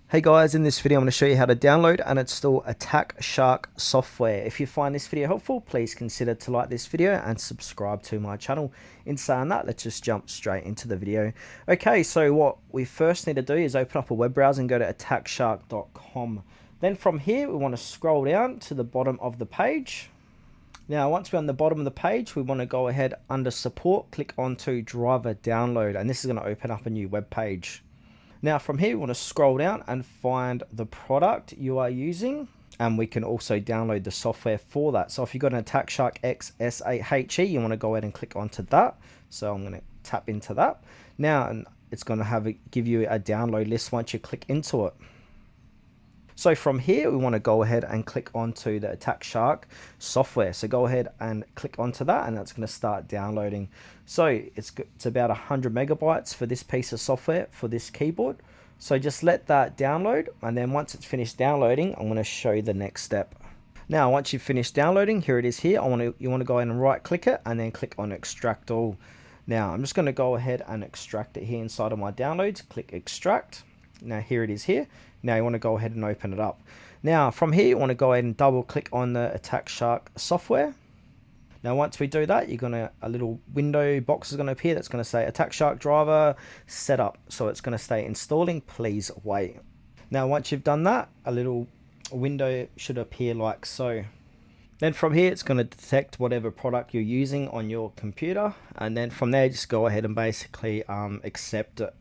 Hey guys, in this video I'm going to show you how to download and install Attack Shark software. If you find this video helpful, please consider to like this video and subscribe to my channel. In saying that, let's just jump straight into the video. Okay, so what we first need to do is open up a web browser and go to attackshark.com. Then from here we want to scroll down to the bottom of the page. Now once we're on the bottom of the page, we want to go ahead under support, click onto driver download, and this is going to open up a new web page. Now from here we want to scroll down and find the product you are using, and we can also download the software for that. So if you've got an Attack Shark XSAHE, you want to go ahead and click onto that. So I'm going to tap into that now, and it's going to give you a download list once you click into it. So from here we want to go ahead and click onto the Attack Shark software. So go ahead and click onto that, and that's going to start downloading. So it's about 100 megabytes for this piece of software for this keyboard. So just let that download, and then once it's finished downloading, I'm going to show you the next step. Now once you've finished downloading, here it is here. You want to go ahead and right click it and then click on extract all. Now I'm just going to go ahead and extract it here inside of my downloads. Click extract. Now here it is here. Now you want to go ahead and open it up. Now from here you want to go ahead and double click on the Attack Shark software. Now once we do that, a little window box is going to appear that's going to say Attack Shark driver setup. So it's going to stay installing, please wait. Now once you've done that, a little window should appear like so. Then from here it's going to detect whatever product you're using on your computer, and then from there just go ahead and basically accept it.